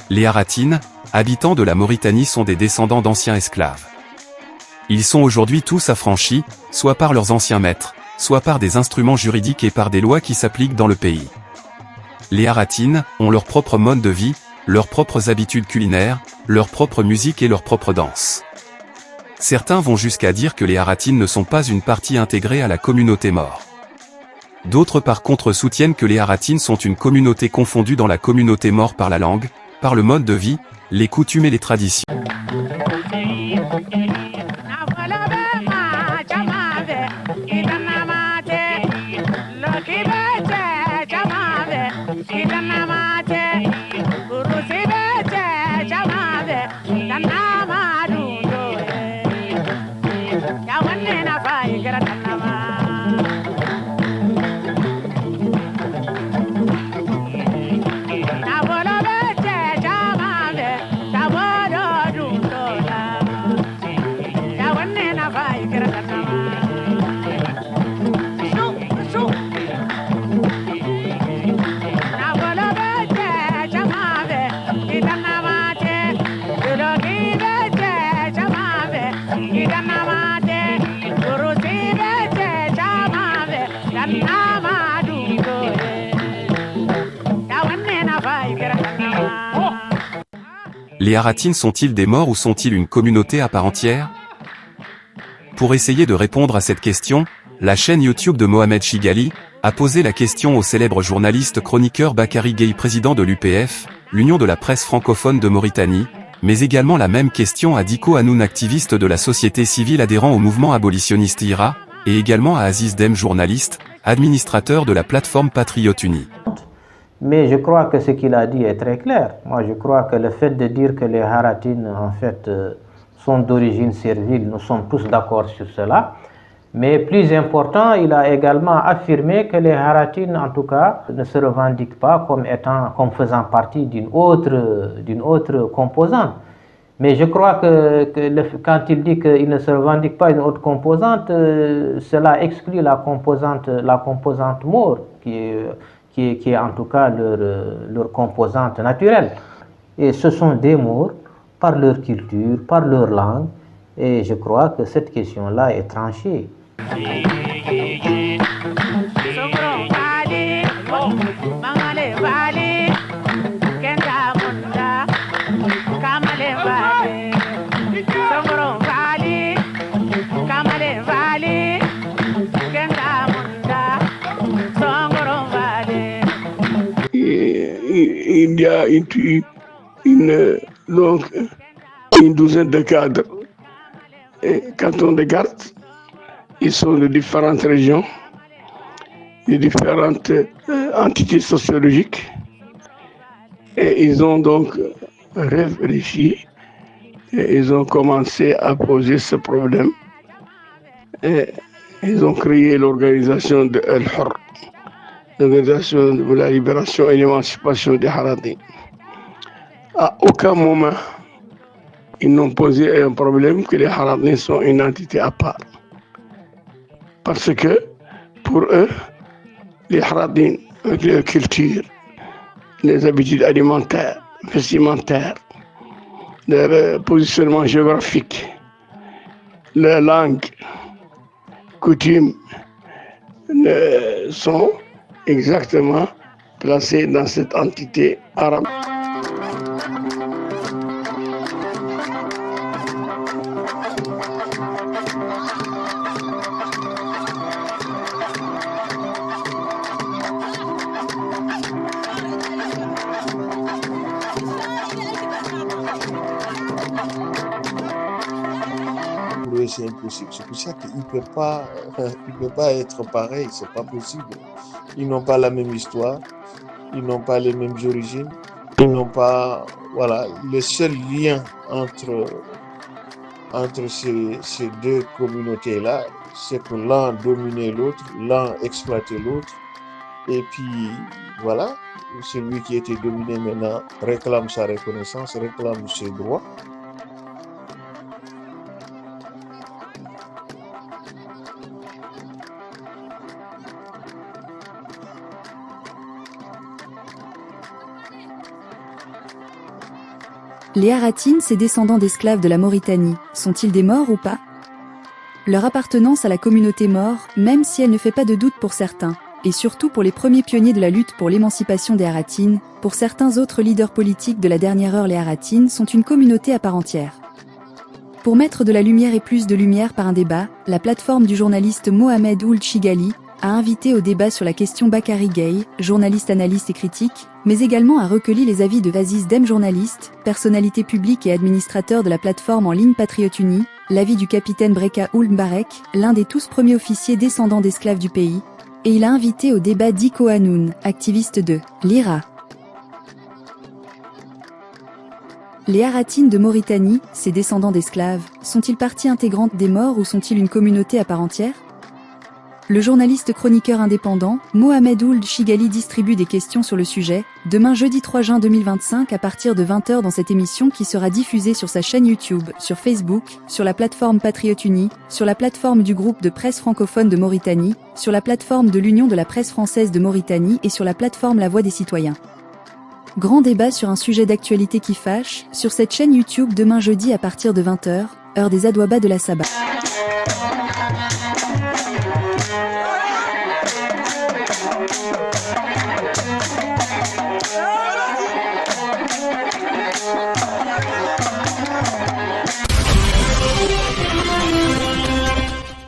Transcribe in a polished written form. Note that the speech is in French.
Les Haratines, habitants de la Mauritanie, sont des descendants d'anciens esclaves. Ils sont aujourd'hui tous affranchis, soit par leurs anciens maîtres, soit par des instruments juridiques et par des lois qui s'appliquent dans le pays. Les Haratines ont leur propre mode de vie, leurs propres habitudes culinaires, leur propre musique et leur propre danse. Certains vont jusqu'à dire que les Haratines ne sont pas une partie intégrée à la communauté Maure. D'autres par contre soutiennent que les Haratines sont une communauté confondue dans la communauté Maure par la langue, par le mode de vie, les coutumes et les traditions. Les Haratines sont-ils des Maures ou sont-ils une communauté à part entière? Pour essayer de répondre à cette question, la chaîne YouTube de Mohamed Chigali a posé la question au célèbre journaliste chroniqueur Bakary Gueye, président de l'UPF, l'Union de la presse francophone de Mauritanie, mais également la même question à Diko Hanoun, activiste de la société civile adhérent au mouvement abolitionniste IRA, et également à Aziz Dem, journaliste, administrateur de la plateforme Patriotes Unis. Mais je crois que ce qu'il a dit est très clair. Moi, je crois que le fait de dire que les Haratines, en fait, sont d'origine servile, nous sommes tous d'accord sur cela. Mais plus important, il a également affirmé que les Haratines, en tout cas, ne se revendiquent pas comme faisant partie d'une autre composante. Mais je crois que quand il dit qu'il ne se revendique pas d'une autre composante, cela exclut la composante Maure, qui est en tout cas leur composante naturelle. Et ce sont des Maures par leur culture, par leur langue, et je crois que cette question-là est tranchée. Il y a une douzaine de cadres et cantons de garde. Ils sont de différentes régions, de différentes entités sociologiques. Et ils ont donc réfléchi et ils ont commencé à poser ce problème. Et ils ont créé l'organisation de El-Hor, l'organisation de la libération et l'émancipation des Haratines. À aucun moment, ils n'ont posé un problème que les Haratines sont une entité à part. Parce que, pour eux, les Haratines, avec leur culture, les habitudes alimentaires, vestimentaires, leur positionnement géographique, leur langue, coutumes, sont exactement placés dans cette entité arabe. Pour eux, c'est impossible. C'est pour ça qu'il ne peut pas être pareil. C'est pas possible. Ils n'ont pas la même histoire. Ils n'ont pas les mêmes origines. Ils n'ont pas, voilà, le seul lien entre ces deux communautés-là, c'est que l'un dominait l'autre, l'un exploitait l'autre. Et puis, voilà, celui qui était dominé maintenant réclame sa reconnaissance, réclame ses droits. Les Haratines, ces descendants d'esclaves de la Mauritanie, sont-ils des morts ou pas? Leur appartenance à la communauté Maure, même si elle ne fait pas de doute pour certains, et surtout pour les premiers pionniers de la lutte pour l'émancipation des Haratines, pour certains autres leaders politiques de la dernière heure, les Haratines sont une communauté à part entière. Pour mettre de la lumière et plus de lumière par un débat, la plateforme du journaliste Mohamed Ould Chigali a invité au débat sur la question Bakary Gueye, journaliste, analyste et critique, mais également a recueilli les avis de Aziz Dem, journaliste, personnalité publique et administrateur de la plateforme en ligne Patriote Uni, l'avis du capitaine Breka Ould Mbarek, l'un des tous premiers officiers descendants d'esclaves du pays, et il a invité au débat Diko Hanoun, activiste de l'IRA. Les Haratines de Mauritanie, ces descendants d'esclaves, sont-ils partie intégrante des morts ou sont-ils une communauté à part entière? Le journaliste chroniqueur indépendant, Mohamed Ould Chigali distribue des questions sur le sujet, demain jeudi 3 juin 2025 à partir de 20 h dans cette émission qui sera diffusée sur sa chaîne YouTube, sur Facebook, sur la plateforme Patriote Uni, sur la plateforme du groupe de presse francophone de Mauritanie, sur la plateforme de l'Union de la presse française de Mauritanie et sur la plateforme La Voix des citoyens. Grand débat sur un sujet d'actualité qui fâche, sur cette chaîne YouTube demain jeudi à partir de 20 h, heure des Adouaba de la Saba.